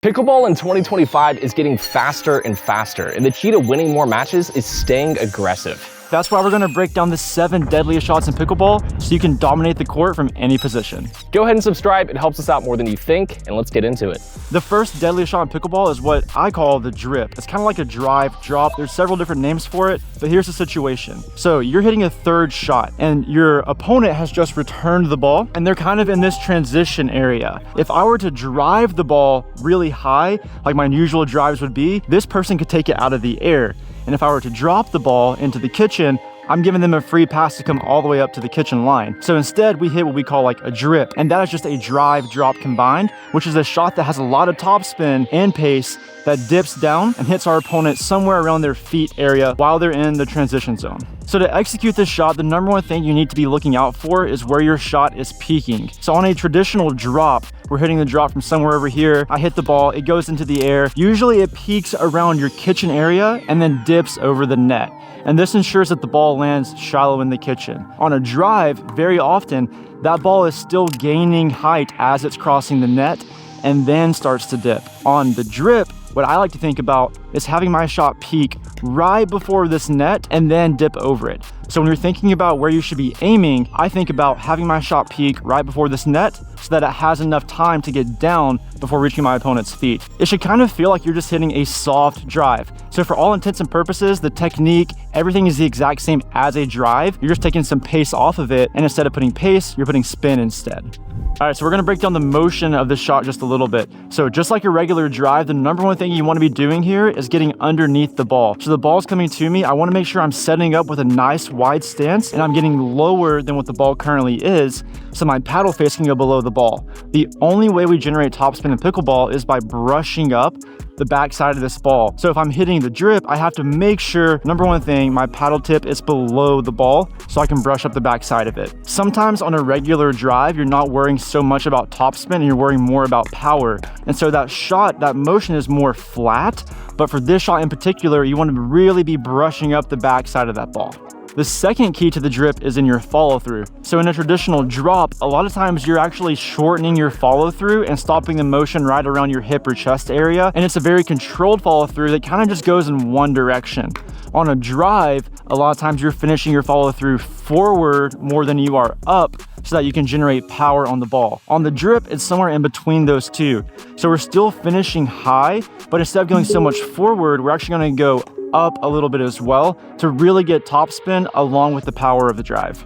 Pickleball in 2025 is getting faster and faster, and the key to winning more matches is staying aggressive. That's why we're gonna break down the 7 deadliest shots in pickleball so you can dominate the court from any position. Go ahead and subscribe, it helps us out more than you think, and let's get into it. The first deadliest shot in pickleball is what I call the drip. It's kind of like a drive drop. There's several different names for it, but here's the situation. So you're hitting a third shot and your opponent has just returned the ball and they're kind of in this transition area. If I were to drive the ball really high, like my usual drives would be, this person could take it out of the air. And if I were to drop the ball into the kitchen, I'm giving them a free pass to come all the way up to the kitchen line. So instead, we hit what we call like a drip, and that is just a drive drop combined, which is a shot that has a lot of topspin and pace that dips down and hits our opponent somewhere around their feet area while they're in the transition zone. So to execute this shot, the number one thing you need to be looking out for is where your shot is peaking. So on a traditional drop, we're hitting the drop from somewhere over here. I hit the ball, it goes into the air. Usually it peaks around your kitchen area and then dips over the net. And this ensures that the ball lands shallow in the kitchen. On a drive, very often, that ball is still gaining height as it's crossing the net and then starts to dip. On the drip, what I like to think about is having my shot peak right before this net and then dip over it. So when you're thinking about where you should be aiming, I think about having my shot peak right before this net so that it has enough time to get down before reaching my opponent's feet. It should kind of feel like you're just hitting a soft drive. So for all intents and purposes, the technique, everything is the exact same as a drive. You're just taking some pace off of it, and instead of putting pace, you're putting spin instead. All right, so we're gonna break down the motion of the shot just a little bit. So just like a regular drive, the number one thing you wanna be doing here is getting underneath the ball. So the ball's coming to me, I wanna make sure I'm setting up with a nice wide stance and I'm getting lower than what the ball currently is, so my paddle face can go below the ball. The only way we generate topspin in pickleball is by brushing up the backside of this ball. So if I'm hitting the drip, I have to make sure, number one thing, my paddle tip is below the ball so I can brush up the backside of it. Sometimes on a regular drive, you're not worrying so much about topspin and you're worrying more about power. And so that shot, that motion is more flat, but for this shot in particular, you want to really be brushing up the backside of that ball. The second key to the drip is in your follow through. So in a traditional drop, a lot of times you're actually shortening your follow through and stopping the motion right around your hip or chest area. And it's a very controlled follow through that kind of just goes in one direction. On a drive, a lot of times you're finishing your follow through forward more than you are up so that you can generate power on the ball. On the drip, it's somewhere in between those two. So we're still finishing high, but instead of going so much forward, we're actually gonna go up a little bit as well to really get topspin along with the power of the drive.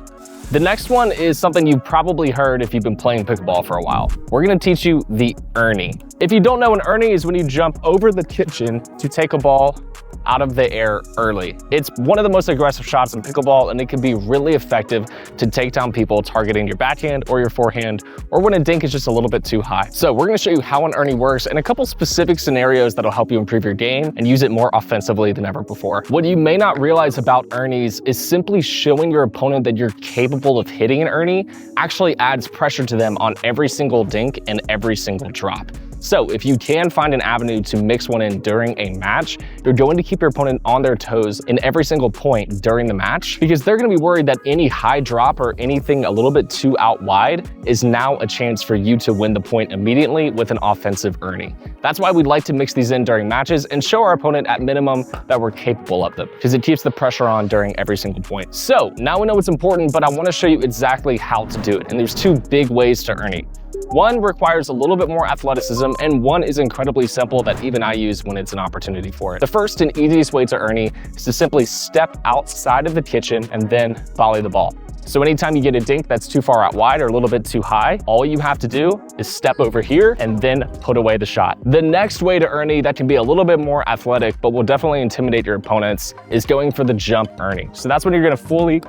The next one is something you've probably heard if you've been playing pickleball for a while. We're gonna teach you the ernie. If you don't know, an ernie is when you jump over the kitchen to take a ball out of the air early. It's one of the most aggressive shots in pickleball, and it can be really effective to take down people targeting your backhand or your forehand, or when a dink is just a little bit too high. So we're gonna show you how an ernie works and a couple specific scenarios that'll help you improve your game and use it more offensively than ever before. What you may not realize about ernies is simply showing your opponent that you're capable of hitting an ernie actually adds pressure to them on every single dink and every single drop. So if you can find an avenue to mix one in during a match, you're going to keep your opponent on their toes in every single point during the match, because they're gonna be worried that any high drop or anything a little bit too out wide is now a chance for you to win the point immediately with an offensive ernie. That's why we'd like to mix these in during matches and show our opponent at minimum that we're capable of them, because it keeps the pressure on during every single point. So now we know it's important, but I wanna show you exactly how to do it. And there's 2 big ways to ernie. One requires a little bit more athleticism, and one is incredibly simple that even I use when it's an opportunity for it. The first and easiest way to ernie is to simply step outside of the kitchen and then volley the ball. So anytime you get a dink that's too far out wide or a little bit too high, all you have to do is step over here and then put away the shot. The next way to ernie that can be a little bit more athletic, but will definitely intimidate your opponents, is going for the jump ernie. So that's when you're gonna fully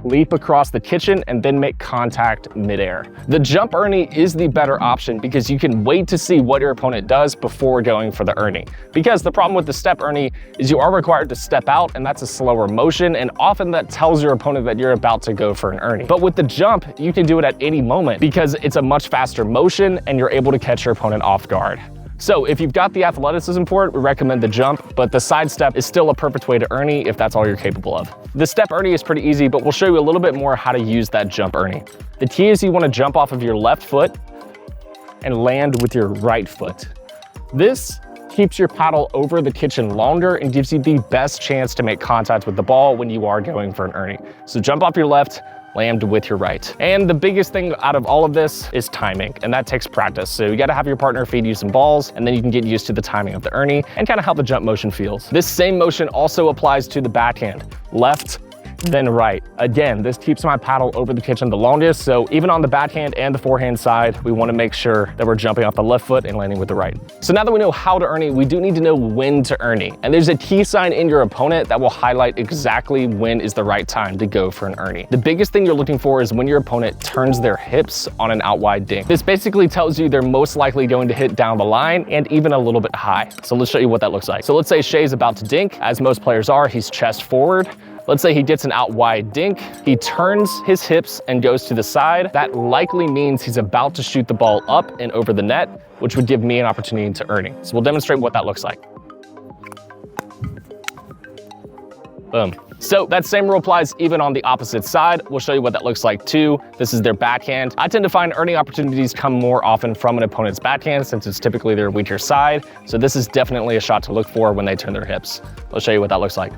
leap across the kitchen and then make contact midair. The jump ernie is the better option because you can wait to see what your opponent does before going for the ernie. Because the problem with the step ernie is you are required to step out, and that's a slower motion, and often that tells your opponent that you're about to go for an ernie. But with the jump, you can do it at any moment because it's a much faster motion and you're able to catch your opponent off guard. So if you've got the athleticism for it, we recommend the jump, but the side step is still a perfect way to ernie if that's all you're capable of. The step ernie is pretty easy, but we'll show you a little bit more how to use that jump ernie. The key is you want to jump off of your left foot and land with your right foot. This keeps your paddle over the kitchen longer and gives you the best chance to make contact with the ball when you are going for an Ernie. So jump off your left, land with your right. And the biggest thing out of all of this is timing, and that takes practice. So you gotta have your partner feed you some balls, and then you can get used to the timing of the Ernie and kind of how the jump motion feels. This same motion also applies to the backhand. Left, then right. Again, this keeps my paddle over the kitchen the longest, so even on the backhand and the forehand side, we wanna make sure that we're jumping off the left foot and landing with the right. So now that we know how to Ernie, we do need to know when to Ernie. And there's a key sign in your opponent that will highlight exactly when is the right time to go for an Ernie. The biggest thing you're looking for is when your opponent turns their hips on an out wide dink. This basically tells you they're most likely going to hit down the line and even a little bit high. So let's show you what that looks like. So let's say Shay's about to dink. As most players are, he's chest forward. Let's say he gets an out wide dink, he turns his hips and goes to the side. That likely means he's about to shoot the ball up and over the net, which would give me an opportunity to Ernie. So we'll demonstrate what that looks like. Boom. So that same rule applies even on the opposite side. We'll show you what that looks like too. This is their backhand. I tend to find Ernie opportunities come more often from an opponent's backhand since it's typically their weaker side. So this is definitely a shot to look for when they turn their hips. I'll show you what that looks like.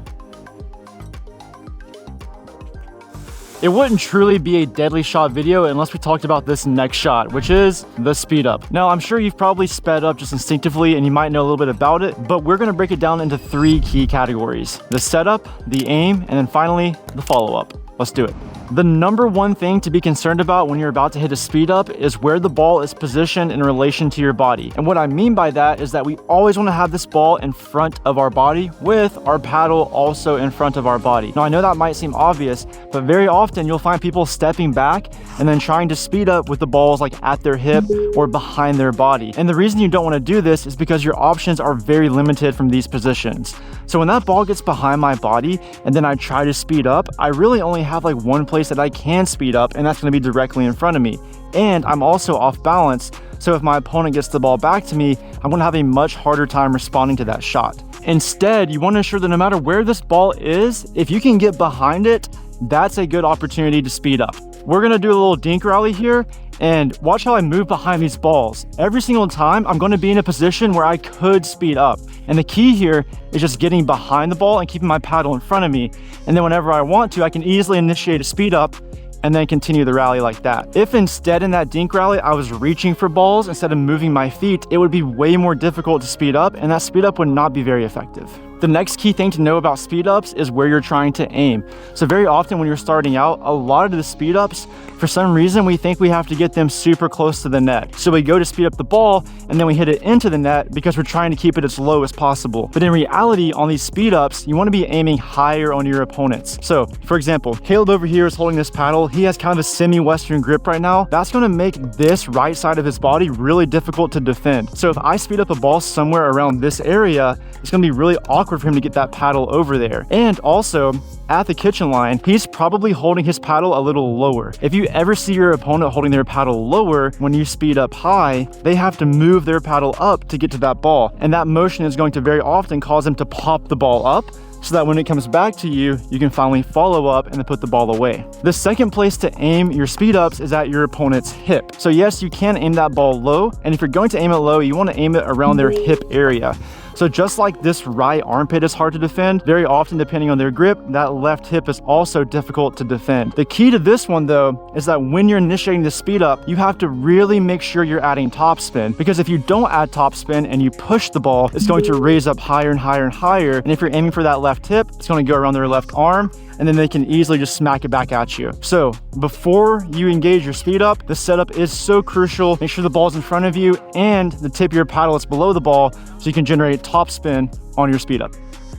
It wouldn't truly be a deadly shot video unless we talked about this next shot, which is the speed up. Now, I'm sure you've probably sped up just instinctively and you might know a little bit about it, but we're gonna break it down into 3 key categories: the setup, the aim, and then finally, the follow-up. Let's do it. The number one thing to be concerned about when you're about to hit a speed up is where the ball is positioned in relation to your body. And what I mean by that is that we always want to have this ball in front of our body with our paddle also in front of our body. Now, I know that might seem obvious, but very often you'll find people stepping back and then trying to speed up with the balls like at their hip or behind their body. And the reason you don't want to do this is because your options are very limited from these positions. So when that ball gets behind my body and then I try to speed up, I really only have like one place that I can speed up, and that's going to be directly in front of me. And I'm also off balance, so if my opponent gets the ball back to me, I'm going to have a much harder time responding to that shot. Instead, you want to ensure that no matter where this ball is, if you can get behind it, that's a good opportunity to speed up. We're going to do a little dink rally here, and watch how I move behind these balls. Every single time, I'm going to be in a position where I could speed up. And the key here is just getting behind the ball and keeping my paddle in front of me. And then whenever I want to, I can easily initiate a speed up and then continue the rally like that. If instead in that dink rally, I was reaching for balls instead of moving my feet, it would be way more difficult to speed up, and that speed up would not be very effective. The next key thing to know about speed ups is where you're trying to aim. So very often when you're starting out, a lot of the speed ups, for some reason, we think we have to get them super close to the net. So we go to speed up the ball and then we hit it into the net because we're trying to keep it as low as possible. But in reality, on these speed ups, you want to be aiming higher on your opponents. So for example, Caleb over here is holding this paddle. He has kind of a semi-Western grip right now. That's going to make this right side of his body really difficult to defend. So if I speed up a ball somewhere around this area, it's going to be really awkward for him to get that paddle over there. And also, at the kitchen line, he's probably holding his paddle a little lower. If you ever see your opponent holding their paddle lower when you speed up high, they have to move their paddle up to get to that ball. And that motion is going to very often cause them to pop the ball up, so that when it comes back to you, you can finally follow up and then put the ball away. The second place to aim your speed ups is at your opponent's hip. So yes, you can aim that ball low, and if you're going to aim it low, you want to aim it around their hip area. So just like this right armpit is hard to defend, very often depending on their grip, that left hip is also difficult to defend. The key to this one though, is that when you're initiating the speed up, you have to really make sure you're adding topspin, because if you don't add topspin and you push the ball, it's going to raise up higher and higher and higher. And if you're aiming for that left hip, it's going to go around their left arm, and then they can easily just smack it back at you. So before you engage your speed up, the setup is so crucial. Make sure the ball's in front of you and the tip of your paddle is below the ball so you can generate topspin on your speed up.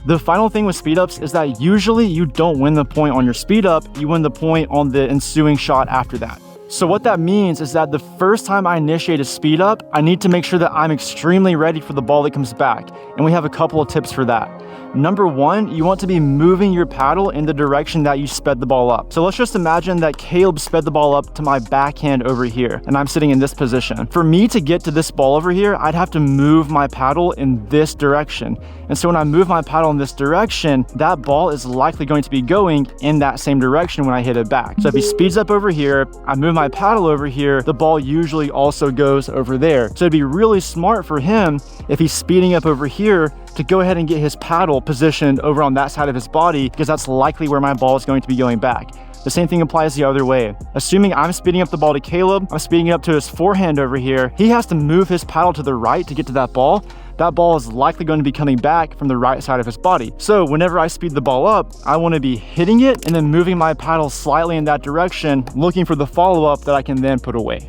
The final thing with speed ups is that usually you don't win the point on your speed up, you win the point on the ensuing shot after that. So what that means is that the first time I initiate a speed up, I need to make sure that I'm extremely ready for the ball that comes back. And we have a couple of tips for that. Number one, you want to be moving your paddle in the direction that you sped the ball up. So let's just imagine that Caleb sped the ball up to my backhand over here, and I'm sitting in this position. For me to get to this ball over here, I'd have to move my paddle in this direction. And so when I move my paddle in this direction, that ball is likely going to be going in that same direction when I hit it back. So if he speeds up over here, I move my my paddle over here, the ball usually also goes over there. So it'd be really smart for him, if he's speeding up over here, to go ahead and get his paddle positioned over on that side of his body, because that's likely where my ball is going to be going back. The same thing applies the other way. Assuming I'm speeding up the ball to Caleb, I'm speeding it up to his forehand over here, he has to move his paddle to the right to get to that ball. That ball is likely going to be coming back from the right side of his body. So whenever I speed the ball up, I want to be hitting it and then moving my paddle slightly in that direction, looking for the follow-up that I can then put away.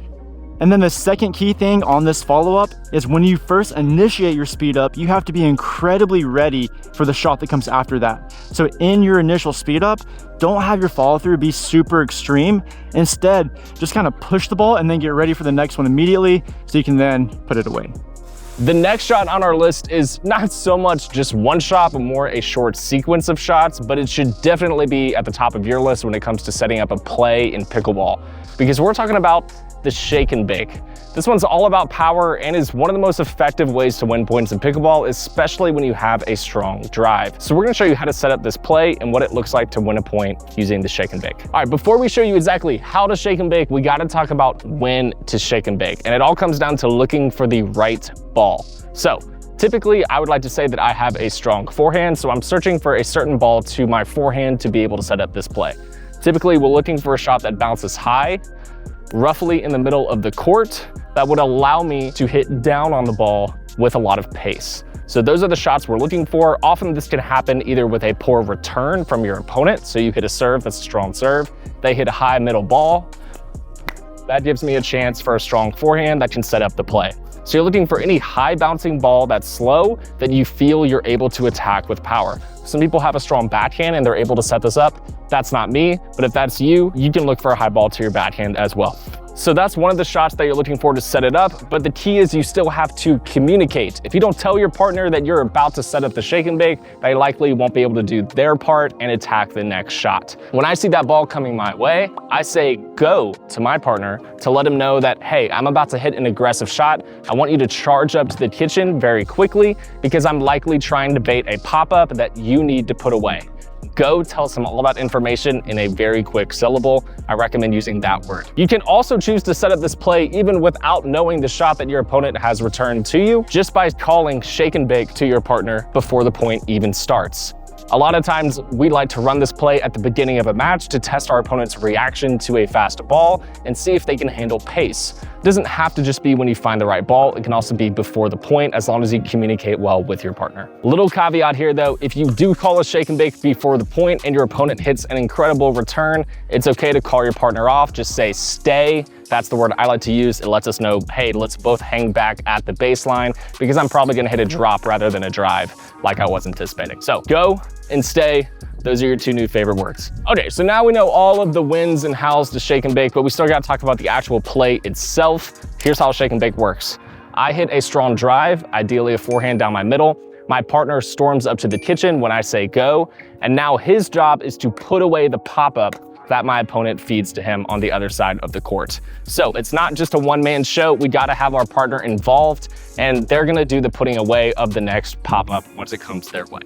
And then the second key thing on this follow-up is when you first initiate your speed up, you have to be incredibly ready for the shot that comes after that. So in your initial speed up, don't have your follow through be super extreme. Instead, just kind of push the ball and then get ready for the next one immediately so you can then put it away. The next shot on our list is not so much just one shot, but more a short sequence of shots, but it should definitely be at the top of your list when it comes to setting up a play in pickleball, because we're talking about the shake and bake. This one's all about power and is one of the most effective ways to win points in pickleball, especially when you have a strong drive. So we're gonna show you how to set up this play and what it looks like to win a point using the shake and bake. All right, before we show you exactly how to shake and bake, we gotta talk about when to shake and bake. And it all comes down to looking for the right ball. So typically, I would like to say that I have a strong forehand, so I'm searching for a certain ball to my forehand to be able to set up this play. Typically, we're looking for a shot that bounces high, roughly in the middle of the court, that would allow me to hit down on the ball with a lot of pace. So those are the shots we're looking for. Often this can happen either with a poor return from your opponent. So you hit a serve, that's a strong serve. They hit a high middle ball. That gives me a chance for a strong forehand that can set up the play. So you're looking for any high bouncing ball that's slow that you feel you're able to attack with power. Some people have a strong backhand and they're able to set this up. That's not me, but if that's you, you can look for a high ball to your backhand as well. So that's one of the shots that you're looking for to set it up, but the key is you still have to communicate. If you don't tell your partner that you're about to set up the shake and bake, they likely won't be able to do their part and attack the next shot. When I see that ball coming my way, I say go to my partner to let him know that, hey, I'm about to hit an aggressive shot. I want you to charge up to the kitchen very quickly because I'm likely trying to bait a pop-up that you need to put away. Go tells him all that information in a very quick syllable. I recommend using that word. You can also choose to set up this play even without knowing the shot that your opponent has returned to you, just by calling shake and bake to your partner before the point even starts. A lot of times we like to run this play at the beginning of a match to test our opponent's reaction to a fast ball and see if they can handle pace. It doesn't have to just be when you find the right ball, it can also be before the point as long as you communicate well with your partner. Little caveat here though, if you do call a shake and bake before the point and your opponent hits an incredible return, it's okay to call your partner off, just say stay. That's the word I like to use. It lets us know, hey, let's both hang back at the baseline because I'm probably gonna hit a drop rather than a drive like I was anticipating. So go and stay. Those are your two new favorite words. Okay, so now we know all of the wins and hows to shake and bake, but we still gotta talk about the actual play itself. Here's how shake and bake works. I hit a strong drive, ideally a forehand down my middle. My partner storms up to the kitchen when I say go, and now his job is to put away the pop-up that my opponent feeds to him on the other side of the court. So it's not just a one-man show. We gotta have our partner involved, and they're gonna do the putting away of the next pop-up once it comes their way.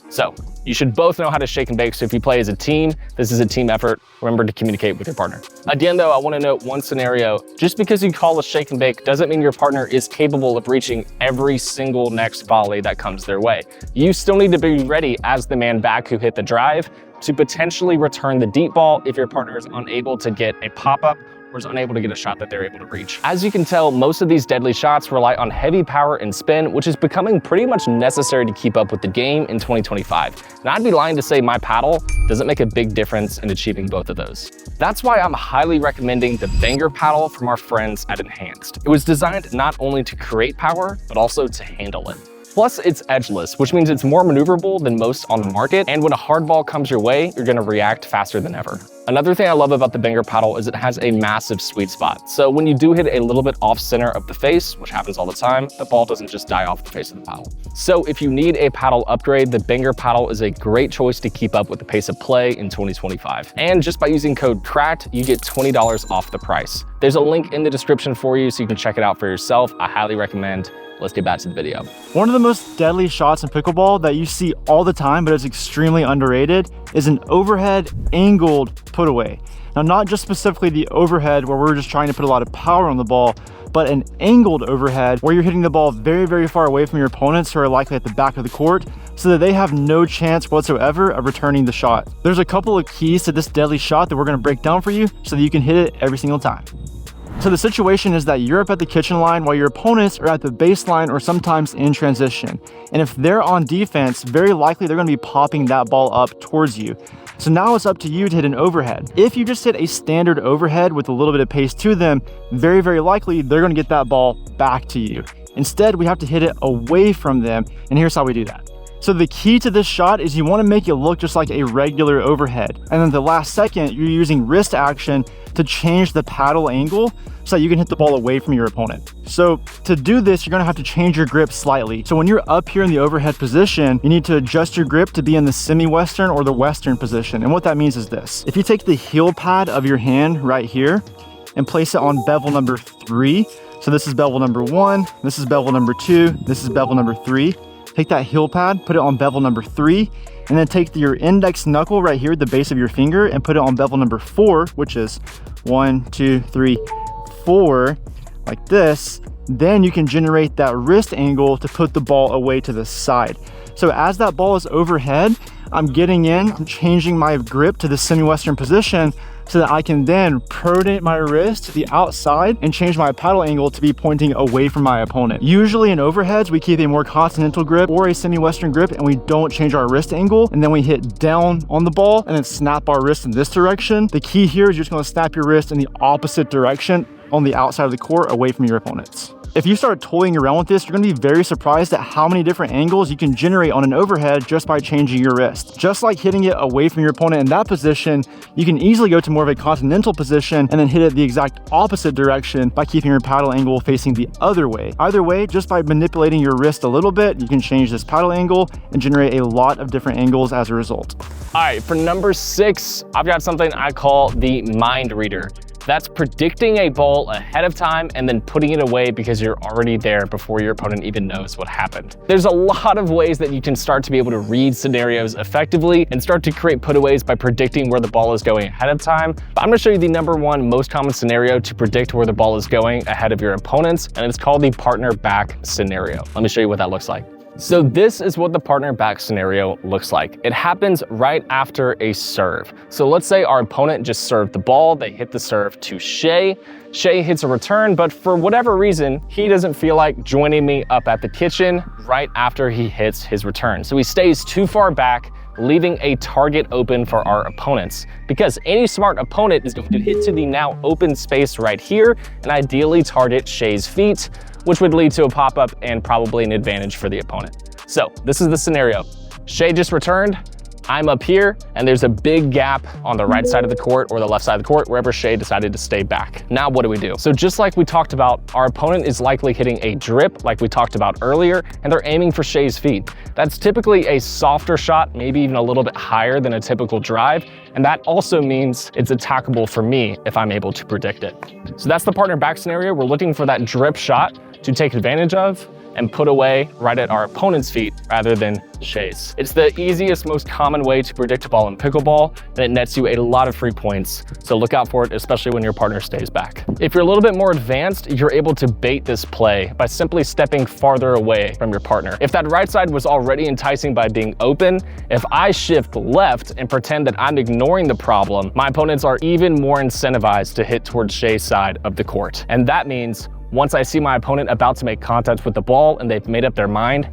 So you should both know how to shake and bake. So if you play as a team, this is a team effort. Remember to communicate with your partner. Again, though, I want to note one scenario. Just because you call a shake and bake doesn't mean your partner is capable of reaching every single next volley that comes their way. You still need to be ready as the man back who hit the drive to potentially return the deep ball if your partner is unable to get a pop-up or is unable to get a shot that they're able to reach. As you can tell, most of these deadly shots rely on heavy power and spin, which is becoming pretty much necessary to keep up with the game in 2025. And I'd be lying to say my paddle doesn't make a big difference in achieving both of those. That's why I'm highly recommending the Banger paddle from our friends at Enhanced. It was designed not only to create power, but also to handle it. Plus, it's edgeless, which means it's more maneuverable than most on the market, and when a hard ball comes your way, you're gonna react faster than ever. Another thing I love about the Banger paddle is it has a massive sweet spot. So when you do hit a little bit off center of the face, which happens all the time, the ball doesn't just die off the face of the paddle. So if you need a paddle upgrade, the Banger paddle is a great choice to keep up with the pace of play in 2025. And just by using code CRACKED, you get $20 off the price. There's a link in the description for you so you can check it out for yourself. I highly recommend. Let's get back to the video. One of the most deadly shots in pickleball that you see all the time, but it's extremely underrated, is an overhead angled put away. Now, not just specifically the overhead where we're just trying to put a lot of power on the ball, but an angled overhead where you're hitting the ball very, very far away from your opponents who are likely at the back of the court so that they have no chance whatsoever of returning the shot. There's a couple of keys to this deadly shot that we're going to break down for you so that you can hit it every single time. So the situation is that you're up at the kitchen line while your opponents are at the baseline or sometimes in transition. And if they're on defense, very likely they're going to be popping that ball up towards you. So now it's up to you to hit an overhead. If you just hit a standard overhead with a little bit of pace to them, very, very likely they're going to get that ball back to you. Instead, we have to hit it away from them. And here's how we do that. So the key to this shot is you want to make it look just like a regular overhead. And then the last second, you're using wrist action to change the paddle angle so that you can hit the ball away from your opponent. So to do this, you're going to have to change your grip slightly. So when you're up here in the overhead position, you need to adjust your grip to be in the semi-western or the western position. And what that means is this. If you take the heel pad of your hand right here and place it on bevel number 3. So this is bevel number 1, this is bevel number 2, this is bevel number 3. Take that heel pad, put it on bevel number 3, and then take your index knuckle right here at the base of your finger and put it on bevel number 4, which is 1, 2, 3, 4, like this. Then you can generate that wrist angle to put the ball away to the side. So as that ball is overhead, I'm getting in, I'm changing my grip to the semi-western position so that I can then pronate my wrist to the outside and change my paddle angle to be pointing away from my opponent. Usually in overheads, we keep a more continental grip or a semi-western grip and we don't change our wrist angle. And then we hit down on the ball and then snap our wrist in this direction. The key here is you're just gonna snap your wrist in the opposite direction on the outside of the court away from your opponents. If you start toying around with this, you're gonna be very surprised at how many different angles you can generate on an overhead just by changing your wrist. Just like hitting it away from your opponent in that position, you can easily go to more of a continental position and then hit it the exact opposite direction by keeping your paddle angle facing the other way. Either way, just by manipulating your wrist a little bit, you can change this paddle angle and generate a lot of different angles as a result. All right, for number 6, I've got something I call the mind reader. That's predicting a ball ahead of time and then putting it away because you're already there before your opponent even knows what happened. There's a lot of ways that you can start to be able to read scenarios effectively and start to create putaways by predicting where the ball is going ahead of time. But I'm gonna show you the number 1 most common scenario to predict where the ball is going ahead of your opponents, and it's called the partner back scenario. Let me show you what that looks like. So this is what the partner back scenario looks like. It happens right after a serve. So let's say our opponent just served the ball, they hit the serve to Shay. Shay hits a return, but for whatever reason, he doesn't feel like joining me up at the kitchen right after he hits his return. So he stays too far back, leaving a target open for our opponents. Because any smart opponent is going to hit to the now open space right here and ideally target Shay's feet, which would lead to a pop-up and probably an advantage for the opponent. So this is the scenario. Shay just returned, I'm up here, and there's a big gap on the right side of the court or the left side of the court, wherever Shay decided to stay back. Now what do we do? So just like we talked about, our opponent is likely hitting a drip like we talked about earlier, and they're aiming for Shay's feet. That's typically a softer shot, maybe even a little bit higher than a typical drive, and that also means it's attackable for me if I'm able to predict it. So that's the partner back scenario. We're looking for that drip shot to take advantage of and put away right at our opponent's feet rather than Shay's. It's the easiest, most common way to predict a ball in pickleball, and it nets you a lot of free points. So look out for it, especially when your partner stays back. If you're a little bit more advanced, you're able to bait this play by simply stepping farther away from your partner. If that right side was already enticing by being open, if I shift left and pretend that I'm ignoring the problem, my opponents are even more incentivized to hit towards Shay's side of the court. And that means once I see my opponent about to make contact with the ball and they've made up their mind,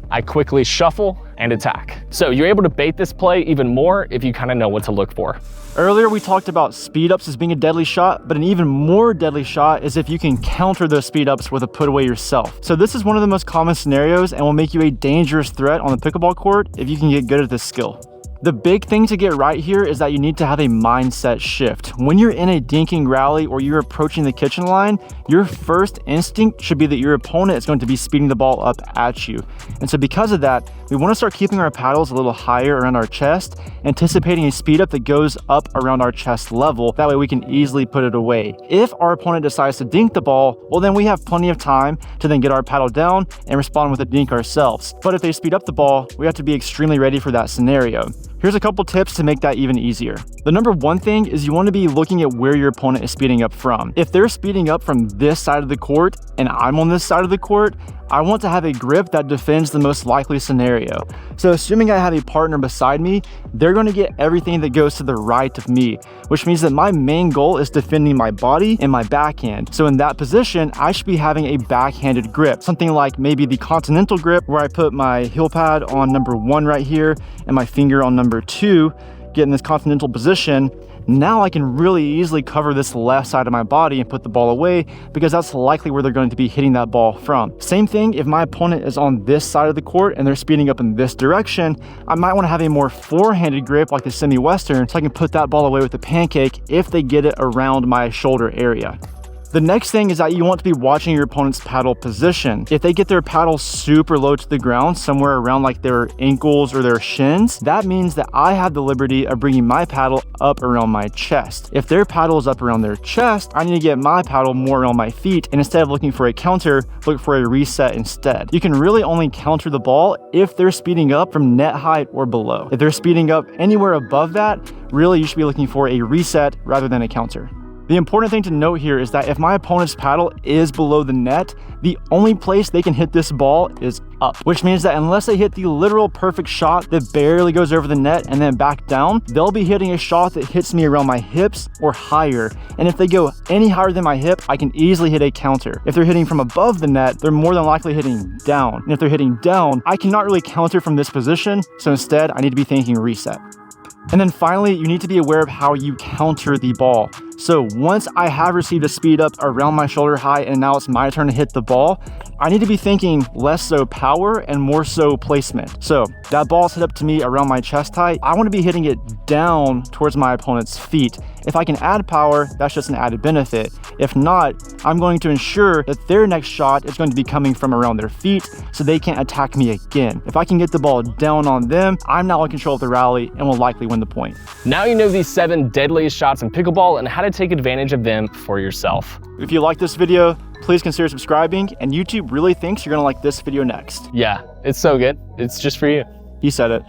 I quickly shuffle and attack. So you're able to bait this play even more if you kind of know what to look for. Earlier, we talked about speed ups as being a deadly shot, but an even more deadly shot is if you can counter those speed ups with a put away yourself. So this is one of the most common scenarios and will make you a dangerous threat on the pickleball court if you can get good at this skill. The big thing to get right here is that you need to have a mindset shift. When you're in a dinking rally or you're approaching the kitchen line, your first instinct should be that your opponent is going to be speeding the ball up at you. And so because of that, we want to start keeping our paddles a little higher around our chest, anticipating a speed up that goes up around our chest level. That way we can easily put it away. If our opponent decides to dink the ball, well then we have plenty of time to then get our paddle down and respond with a dink ourselves. But if they speed up the ball, we have to be extremely ready for that scenario. Here's a couple tips to make that even easier. The number one thing is you want to be looking at where your opponent is speeding up from. If they're speeding up from this side of the court and I'm on this side of the court, I want to have a grip that defends the most likely scenario. So assuming I have a partner beside me, they're going to get everything that goes to the right of me, which means that my main goal is defending my body and my backhand. So in that position, I should be having a backhanded grip, something like maybe the continental grip, where I put my heel pad on number 1 right here and my finger on number 2, get in this continental position. Now I can really easily cover this left side of my body and put the ball away, because that's likely where they're going to be hitting that ball from. Same thing if my opponent is on this side of the court and they're speeding up in this direction, I might want to have a more forehanded grip like the semi-western, so I can put that ball away with a pancake if they get it around my shoulder area. The next thing is that you want to be watching your opponent's paddle position. If they get their paddle super low to the ground, somewhere around like their ankles or their shins, that means that I have the liberty of bringing my paddle up around my chest. If their paddle is up around their chest, I need to get my paddle more around my feet, and instead of looking for a counter, look for a reset instead. You can really only counter the ball if they're speeding up from net height or below. If they're speeding up anywhere above that, really you should be looking for a reset rather than a counter. The important thing to note here is that if my opponent's paddle is below the net, the only place they can hit this ball is up, which means that unless they hit the literal perfect shot that barely goes over the net and then back down, they'll be hitting a shot that hits me around my hips or higher. And if they go any higher than my hip, I can easily hit a counter. If they're hitting from above the net, they're more than likely hitting down. And if they're hitting down, I cannot really counter from this position, so instead I need to be thinking reset. And then finally, you need to be aware of how you counter the ball. So once I have received a speed up around my shoulder height and now it's my turn to hit the ball, I need to be thinking less so power and more so placement. So that ball's hit up to me around my chest height, I want to be hitting it down towards my opponent's feet. If I can add power, that's just an added benefit. If not, I'm going to ensure that their next shot is going to be coming from around their feet so they can't attack me again. If I can get the ball down on them, I'm now in control of the rally and will likely win the point. Now you know these 7 deadliest shots in pickleball and how to take advantage of them for yourself. If you like this video, please consider subscribing, and YouTube really thinks you're gonna like this video next. Yeah, it's so good. It's just for you. He said it.